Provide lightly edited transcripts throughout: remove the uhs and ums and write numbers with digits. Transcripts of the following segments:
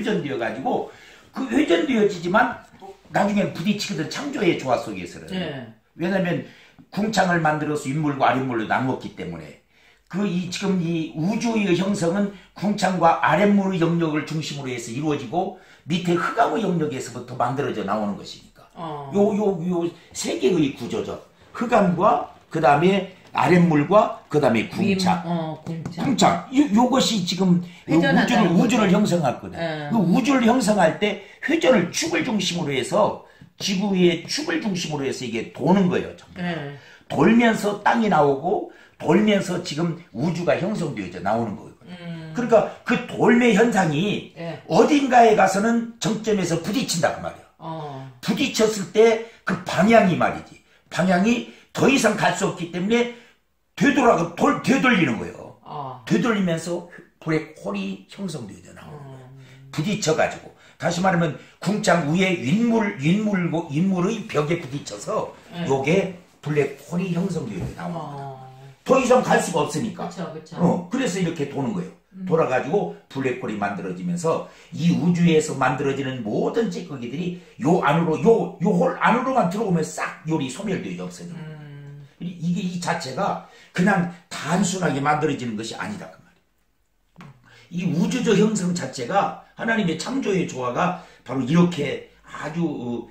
회전되어 가지고 그 회전되어지지만 나중에는 부딪히거든. 창조의 조화 속에서는. 네. 왜냐하면 궁창을 만들어서 윗물과 아랫물로 나누었기 때문에 지금 이 우주의 형성은 궁창과 아랫물의 영역을 중심으로 해서 이루어지고 밑에 흑암의 영역에서부터 만들어져 나오는 것이니까. 요 세 개의 구조죠. 흑암과 그 다음에 아랫물과 그 다음에 궁창. 궁창. 요것이 지금 우주를 형성하거든. 그 우주를 형성할 때 회전을 축을 중심으로 해서 지구의 축을 중심으로 해서 이게 도는 거예요. 돌면서 땅이 나오고 돌면서 지금 우주가 형성되어져 나오는 거예요. 그러니까 그 돌매 현상이 어딘가에 가서는 정점에서 부딪힌다 그 말이야. 부딪혔을 때 그 방향이 말이지. 방향이 더 이상 갈 수 없기 때문에 되돌리는 거예요. 되돌리면서 블랙홀이 형성되어져 나오는 거예요. 부딪혀가지고. 다시 말하면 궁창 위에 윗물의 벽에 부딪혀서 요게 블랙홀이 형성되어져 나오는 거예요. 더 이상 갈 수가 없으니까. 그쵸. 그래서 이렇게 도는 거예요. 돌아가지고 블랙홀이 만들어지면서 이 우주에서 만들어지는 모든 찌꺼기들이 요 안으로 요 홀 안으로만 들어오면 싹 요리 소멸되어 없어져요. 이게 이 자체가 그냥 단순하게 만들어지는 것이 아니다 그 말이에요. 이 우주적 형성 자체가 하나님의 창조의 조화가 바로 이렇게 아주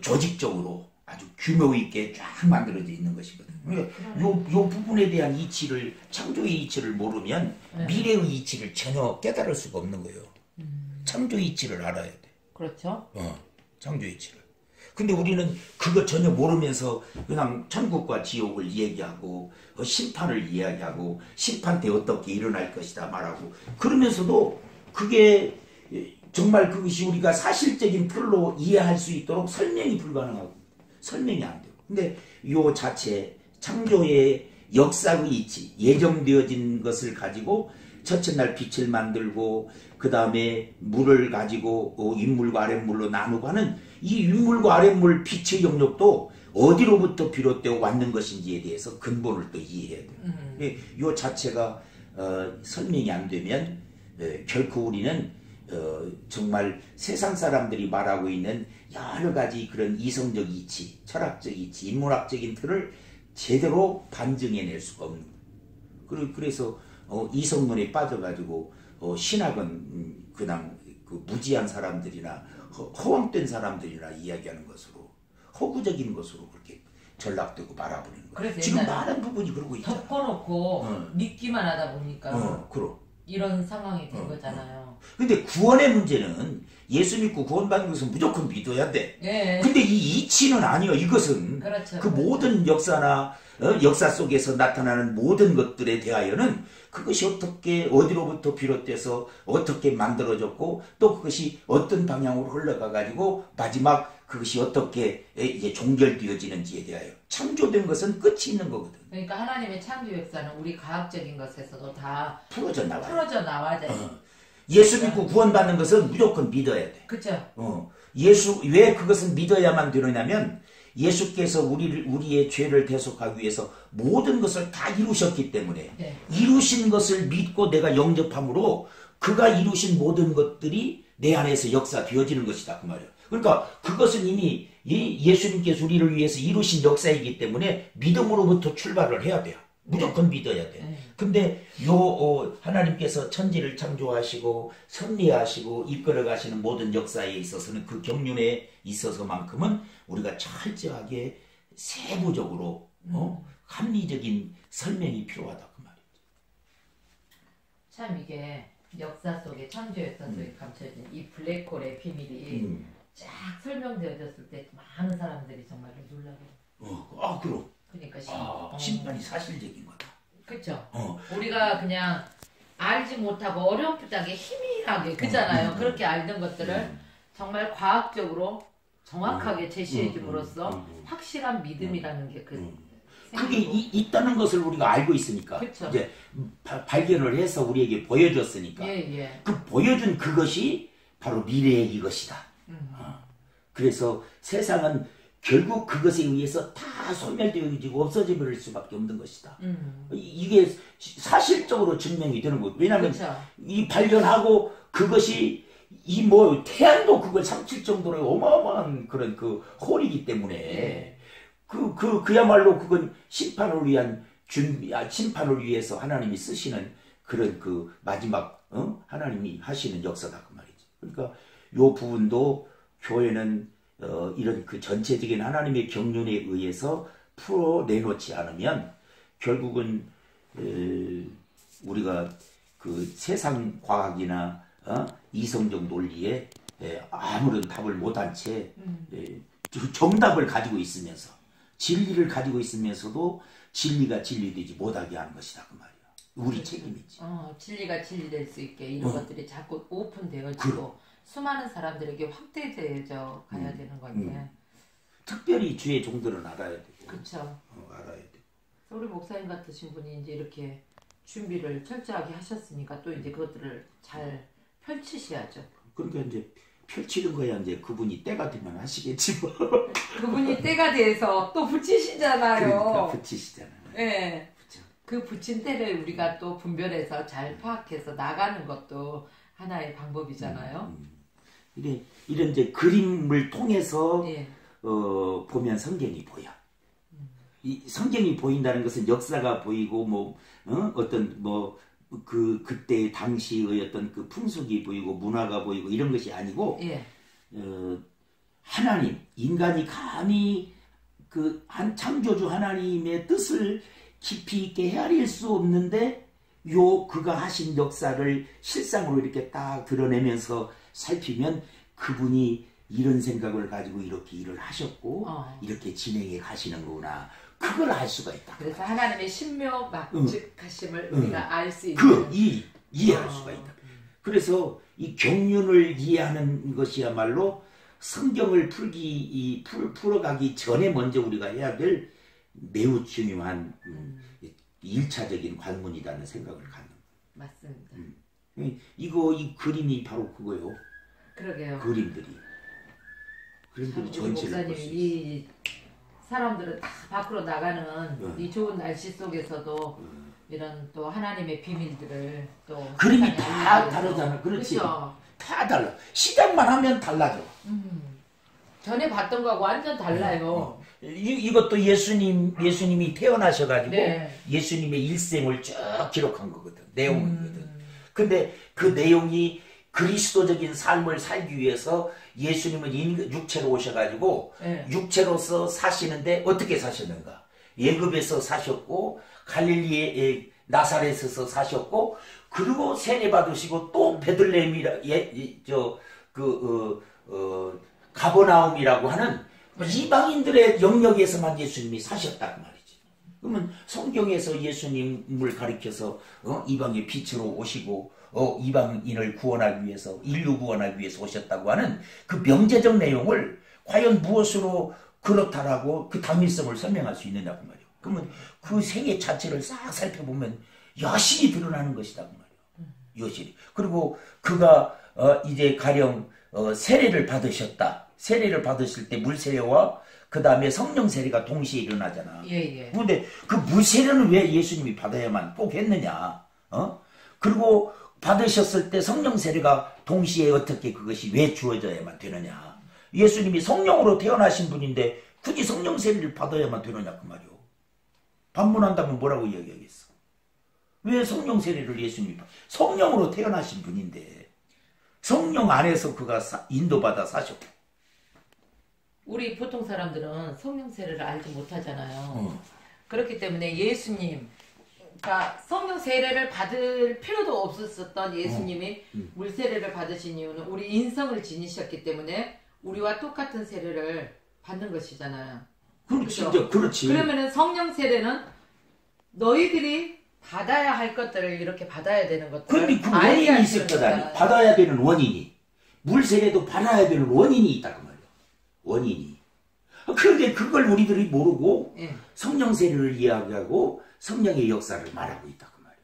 조직적으로 아주 규모 있게 쫙 만들어져 있는 것이거든요. 그러니까 요 부분에 대한 이치를, 창조의 이치를 모르면 미래의 이치를 전혀 깨달을 수가 없는 거예요. 창조의 이치를 알아야 돼. 그렇죠. 창조의 이치를. 근데 우리는 그거 전혀 모르면서 그냥 천국과 지옥을 이야기하고 심판을 이야기하고 심판 때 어떻게 일어날 것이다 말하고 그러면서도 그게 정말 그것이 우리가 사실적인 틀로 이해할 수 있도록 설명이 불가능하고 설명이 안 돼요. 근데 요 자체 창조의 역사의 이치, 예정되어진 것을 가지고 첫째 빛을 만들고 그 다음에 물을 가지고 윗물과 아랫물로 나누고 하는 이 윗물과 아랫물 빛의 영역도 어디로부터 비롯되어 왔는 것인지에 대해서 근본을 또 이해해야 돼요. 요 자체가 설명이 안 되면 결코 우리는 정말 세상 사람들이 말하고 있는 여러 가지 그런 이성적 이치, 철학적 이치, 인문학적인 틀을 제대로 반증해낼 수가 없는 거예요. 그래서 이성론에 빠져가지고 신학은 그냥 그 무지한 사람들이나 허황된 사람들이나 이야기하는 것으로 허구적인 것으로 그렇게 전락되고 말아버리는 거예요. 지금 많은 부분이 그러고 있잖아요. 덮어놓고 믿기만 하다 보니까 그럼. 이런 상황이 된 거잖아요. 근데 구원의 문제는 예수 믿고 구원받는 것은 무조건 믿어야 돼. 근데 이 이치는 아니에요. 이것은 그렇죠. 그 모든 역사나 역사 속에서 나타나는 모든 것들에 대하여는 그것이 어떻게 어디로부터 비롯돼서 어떻게 만들어졌고 또 그것이 어떤 방향으로 흘러가 가지고 마지막 그것이 어떻게 이제 종결되어지는지에 대하여 창조된 것은 끝이 있는 거거든. 그러니까 하나님의 창조 역사는 우리 과학적인 것에서도 다 풀어져 나와야 돼. 예수 믿고 구원받는 것은 무조건 믿어야 돼. 그렇죠. 왜 그것은 믿어야만 되느냐면 예수께서 우리의 죄를 대속하기 위해서 모든 것을 다 이루셨기 때문에 이루신 것을 믿고 내가 영접함으로 그가 이루신 모든 것들이 내 안에서 역사되어지는 것이다 그 말이에요. 그러니까 그것은 이미 예수님께서 우리를 위해서 이루신 역사이기 때문에 믿음으로부터 출발을 해야 돼요. 무조건 믿어야 돼. 근데 하나님께서 천지를 창조하시고 섭리하시고 이끌어 가시는 모든 역사에 있어서는 그 경륜에 있어서만큼은 우리가 철저하게 세부적으로 합리적인 설명이 필요하다 그 말이죠. 참 이게 역사 속에 창조 역사 속에 감춰진 이 블랙홀의 비밀이 쫙 설명되어졌을 때 많은 사람들이 정말로 놀라고. 그럼. 그러니까 심판이 사실적인 거다. 그렇죠. 우리가 그냥 알지 못하고 어렴풋하게 희미하게 그잖아요. 그렇게 알던 것들을 정말 과학적으로 정확하게 제시해 줌으로써 확실한 믿음이라는 게 그게 있다는 것을 우리가 알고 있으니까 그쵸. 이제 발견을 해서 우리에게 보여줬으니까 그 보여준 그것이 바로 미래의 이것이다. 그래서 세상은 결국 그것에 의해서 다 소멸되어지고 없어져 버릴 수밖에 없는 것이다. 이게 사실적으로 증명이 되는 거예요. 왜냐하면 이 발견하고 그것이 이 뭐 태양도 그걸 삼킬 정도로 어마어마한 그런 그 홀이기 때문에 그야말로 그건 심판을 위한 심판을 위해서 하나님이 쓰시는 그런 그 마지막 하나님이 하시는 역사다 그 말이지. 그러니까 요 부분도 교회는 이런 그 전체적인 하나님의 경륜에 의해서 풀어내놓지 않으면 결국은 우리가 그 세상 과학이나 이성적 논리에 아무런 답을 못한 채 정답을 가지고 있으면서 진리를 가지고 있으면서도 진리가 진리되지 못하게 하는 것이다 그 말이야. 우리 그렇죠. 책임이지. 진리가 진리될 수 있게 이런 것들이 자꾸 오픈되어지고 수많은 사람들에게 확대되어져 가야 되는 건데 특별히 주의 종들은 알아야 되고. 그렇죠. 알아야 돼. 우리 목사님 같으신 분이 이제 이렇게 준비를 철저하게 하셨으니까 또 이제 그것들을 잘 펼치셔야죠. 그러니까 이제 펼치는 거야 이제 그분이 때가 되면 하시겠지 뭐. 그분이 때가 돼서 또 붙이시잖아요. 그러니까 붙이시잖아요. 네. 그 붙인 때를 우리가 또 분별해서 잘 파악해서 나가는 것도 하나의 방법이잖아요. 이런 이제 그림을 통해서 예. 보면 성경이 보여. 이 성경이 보인다는 것은 역사가 보이고 뭐 어떤 뭐 그때 당시의 어떤 그 풍속이 보이고 문화가 보이고 이런 것이 아니고 예. 하나님 인간이 감히 그 한 창조주 하나님의 뜻을 깊이 있게 헤아릴 수 없는데 그가 하신 역사를 실상으로 이렇게 딱 드러내면서 살피면 그분이 이런 생각을 가지고 이렇게 일을 하셨고 이렇게 진행해 가시는 거구나. 그걸 알 수가 있다. 그래서 하나님의 신묘 막직하심을 우리가 알 수 있는 이해할 수가 있다. 그래서 이 경륜을 이해하는 것이야말로 성경을 풀어가기 전에 먼저 우리가 해야 될 매우 중요한 1차적인 관문이라는 생각을 갖는 거예요. 맞습니다. 이 그림이 바로 그거예요. 그러게요. 그림들이 전체를 볼 수 있어요. 이 사람들은 다 밖으로 나가는 이 좋은 날씨 속에서도 이런 또 하나님의 비밀들을 또 그림이 다 다르잖아. 그렇지. 그렇죠? 다 달라. 시작만 하면 달라져. 전에 봤던 거하고 완전 달라요. 이것도 예수님이 태어나셔가지고 네. 예수님의 일생을 쭉 기록한 거거든. 내용이거든. 근데 그 내용이 그리스도적인 삶을 살기 위해서 예수님은 육체로 오셔가지고 네. 육체로서 사시는데 어떻게 사셨는가? 예굽에서 사셨고 갈릴리의 나사렛에서 사셨고 그리고 세례 받으시고 또 베들레헴이라 가버나움이라고 하는 이방인들의 영역에서만 예수님이 사셨단 말이지. 그러면 성경에서 예수님을 가리켜서 이방의 빛으로 오시고 이방인을 구원하기 위해서 인류 구원하기 위해서 오셨다고 하는 그 명제적 내용을 과연 무엇으로 그렇다라고 그 당위성을 설명할 수 있느냐고 말이에요. 그러면 그 생애 자체를 싹 살펴보면 여실히 드러나는 것이다 그 말이에요. 여실히. 그리고 그가 이제 가령 세례를 받으셨다. 세례를 받으실 때 물세례와 그 다음에 성령 세례가 동시에 일어나잖아. 예. 그런데 그 물세례는 왜 예수님이 받아야만 꼭 했느냐? 그리고 받으셨을 때 성령 세례가 동시에 어떻게 그것이 왜 주어져야만 되느냐? 예수님이 성령으로 태어나신 분인데 굳이 성령 세례를 받아야만 되느냐 그 말이요. 반문한다면 뭐라고 이야기하겠어? 왜 성령 세례를 예수님이 성령으로 태어나신 분인데 성령 안에서 그가 인도받아 사셨고. 우리 보통 사람들은 성령 세례를 알지 못하잖아요. 그렇기 때문에 예수님, 그러니까 성령 세례를 받을 필요도 없었던 예수님이 물 세례를 받으신 이유는 우리 인성을 지니셨기 때문에 우리와 똑같은 세례를 받는 것이잖아요. 그렇지, 그렇죠? 그렇지. 그러면은 성령 세례는 너희들이 받아야 할 것들을 이렇게 받아야 되는 것들을 그런데 그 원인이 있을 거다. 받아야 되는 원인이. 물 세례도 받아야 되는 원인이 있다 그 말이야. 원인이. 그런데 그걸 우리들이 모르고 성령 세례를 이야기하고 성령의 역사를 말하고 있다 그 말이야.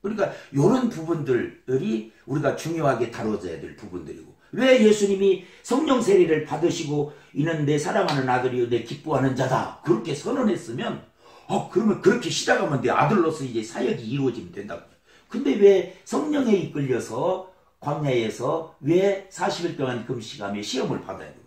그러니까 이런 부분들이 우리가 중요하게 다뤄져야 될 부분들이고. 왜 예수님이 성령 세례를 받으시고 이는 내 사랑하는 아들이요 내 기뻐하는 자다 그렇게 선언했으면 그러면 그렇게 시작하면 내 아들로서 이제 사역이 이루어지면 된다고. 근데 왜 성령에 이끌려서 광야에서 왜 40일 동안 금식하며 시험을 받아야 돼?